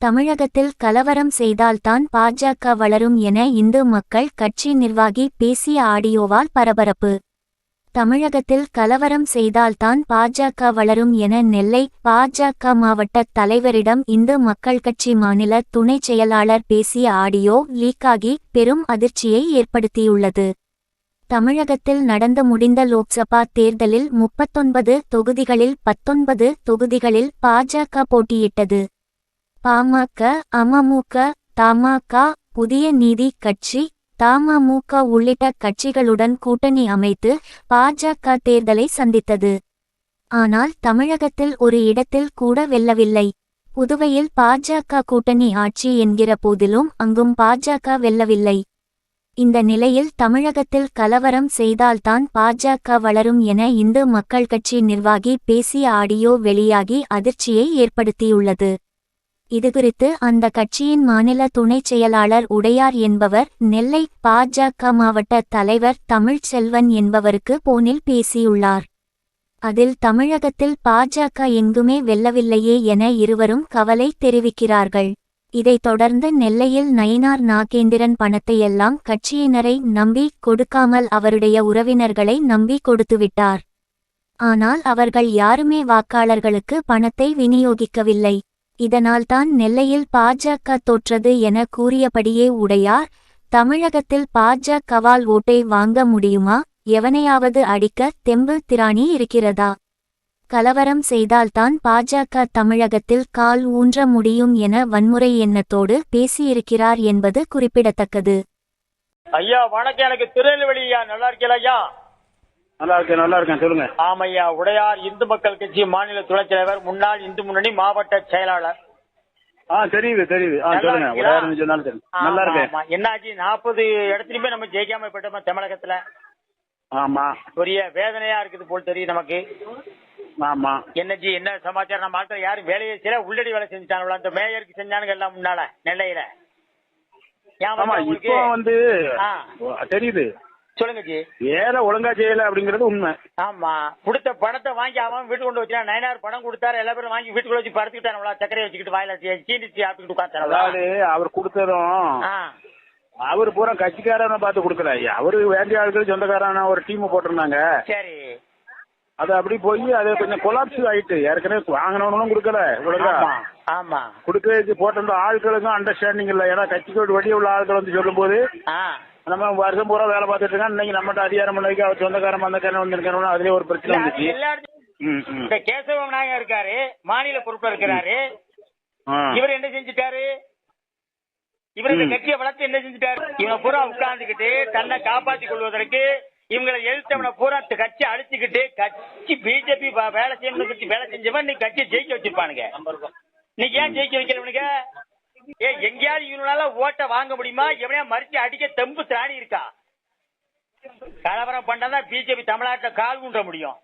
தமிழகத்தில் கலவரம் செய்தால்தான் பாஜக வளரும் என இந்து மக்கள் கட்சி நிர்வாகி பேசிய ஆடியோவால் பரபரப்பு. தமிழகத்தில் கலவரம் செய்தால்தான் பாஜக வளரும் என நெல்லை பாஜக மாவட்ட தலைவரிடம் இந்து மக்கள் கட்சி மாநில துணைச் செயலாளர் பேசிய ஆடியோ லீக்காகி பெரும் அதிர்ச்சியை ஏற்படுத்தியுள்ளது. தமிழகத்தில் நடந்து முடிந்த லோக்சபா தேர்தலில் 39 தொகுதிகளில் 19 தொகுதிகளில் பாஜக போட்டியிட்டது. பாமக, அமமுக, தமாக, புதிய நீதி கட்சி, தமுக உள்ளிட்ட கட்சிகளுடன் கூட்டணி அமைத்து பாஜக தேர்தலை சந்தித்தது. ஆனால் தமிழகத்தில் ஒரு இடத்தில் கூட வெல்லவில்லை. புதுவையில் பாஜக கூட்டணி ஆட்சி என்கிற போதிலும் அங்கும் பாஜக வெல்லவில்லை. இந்த நிலையில் தமிழகத்தில் கலவரம் செய்தால்தான் பாஜக வளரும் என இந்து மக்கள் கட்சி நிர்வாகி பேசிய ஆடியோ வெளியாகி அதிர்ச்சியை ஏற்படுத்தியுள்ளது. இதுகுறித்து அந்த கட்சியின் மாநில துணைச் செயலாளர் உடையார் என்பவர் நெல்லை பாஜக மாவட்ட தலைவர் தமிழ்ச்செல்வன் என்பவருக்கு போனில் பேசியுள்ளார். அதில் தமிழகத்தில் பாஜக எங்குமே வெல்லவில்லையே என இருவரும் கவலை தெரிவிக்கிறார்கள். இதைத் தொடர்ந்து நெல்லையில் நயினார் நாகேந்திரன் பணத்தையெல்லாம் கட்சியினரை நம்பி கொடுக்காமல் அவருடைய உறவினர்களை நம்பி கொடுத்துவிட்டார். ஆனால் அவர்கள் யாருமே வாக்காளர்களுக்கு பணத்தை விநியோகிக்கவில்லை. இதனால்தான் நெல்லையில் பாஜக தோற்றது என கூறியபடியே உடையார், தமிழகத்தில் பாஜகவால் ஓட்டை வாங்க முடியுமா? எவனையாவது அடிக்க தெம்பு திராணி இருக்கிறதா? கலவரம் செய்தால்தான் பாஜக தமிழகத்தில் கால் ஊன்ற முடியும் என வன்முறை எண்ணத்தோடு பேசியிருக்கிறார் என்பது குறிப்பிடத்தக்கது. ஐயா வணக்கம். எனக்கு திருநெல்வேலி ஐயா. நல்லா இருக்கீங்களா ஐயா? நல்லா இருக்கேன். சொல்லுங்க. ஆமையா, உடையார் இந்து மக்கள் கட்சி மாநில துணைத் தலைவர், முன்னாள் இந்து முன்னணி மாவட்ட செயலாளர். தெரியுது. சொல்லுங்க. நல்லா இருக்கேன். என்னாச்சு, 40 இடத்துலயுமே நம்ம ஜெயிக்காம போயிட்டோமா தமிழகத்துல? ஆமா. பெரிய வேதனையா இருக்குது போல் தெரியும் நமக்கு. ஆமா. என்னஜி, என்ன சமாச்சாரம்? நம்ம ஆட்கள் யாரும் வேலையை செய்யல, உள்ளடி வேலை செஞ்சுட்டாங்களா? அந்த மேயருக்கு செஞ்சானுங்க எல்லாம் முன்னால நெல்லையில. இப்போ வந்து தெரியுது. சொல்லுங்க ஜி. ஏற ஒழுங்கா செய்யல அப்படிங்கறது உண்மை. ஆமா, கொடுத்த பணத்தை வாங்கி அவன் வீட்டு கொண்டு வச்சான். 9,000 பணம் கொடுத்தாரு. எல்லா பேரும் வாங்கி வீட்டுக்குள்ள வச்சு படுத்துக்கிட்டானுங்களா? சக்கரையை வச்சுக்கிட்டு வாயில சீனிச்சு சாப்பிட்டுக்கிட்டு உட்காந்துட்டாங்களா? அதாவது அவர் கொடுத்ததும் அவரு பூரா கட்சிக்காரனை பார்த்து கொடுக்கல. அவரு வேண்டிய ஆட்கள் சொந்தக்காரன ஒரு டீம் போட்டிருந்தாங்க. சரி, அது அப்படி போய் அது கொஞ்சம் கொலாப்ஸ் ஆயிட்டு ஏற்கனவே வாங்கினவனும் கொடுக்கல. ஒழுங்கா ஆமா கொடுக்க போட்டிருந்த ஆட்களுக்கும் அண்டர்ஸ்டாண்டிங் இல்ல. ஏன்னா கட்சிக்கு வெளியே உள்ள ஆட்கள் வந்து சொல்லும் போது நம்ம வருஷம் பூரா வேலை பார்த்துட்டு இருக்கோம். இன்னைக்கு நம்மகிட்ட அதிகாரம் பண்ணி அவர் சொந்தக்காரன் வந்தக்காரன் வந்திருக்கணும். அதுலயே ஒரு பிரச்சனை வந்துச்சு. இந்த கேசவ நாயகர் இருக்காரு, மாநில பொறுப்பா இருக்கிறாரு. இவர் என்ன செஞ்சுட்டாரு? இவர் இந்த கட்சியை வளர்த்து என்ன செஞ்சுட்டாரு? இவனை பூரா உட்கார்ந்துக்கிட்டு தன்னை காப்பாற்றிக் கொள்வதற்கு இவங்களை எழுத்தவனை பூரா கட்சி அழிச்சுக்கிட்டு கட்சி பிஜேபி வேலை செய்யணும் கட்சி வேலை செஞ்சவன் நீ கட்சியை ஜெயிக்க வச்சிருப்பானுங்க. நீங்க ஏன் ஜெயிக்க வைக்கிறவனுங்க? எங்கேயாவது இவனால ஓட்ட வாங்க முடியுமா? எவனையா மறிச்சு அடிக்க தெம்பு திராணி இருக்கா? கலவரம் பண்ணாதான் பிஜேபி தமிழ்நாட்டில் கால் ஊன்ற முடியும்.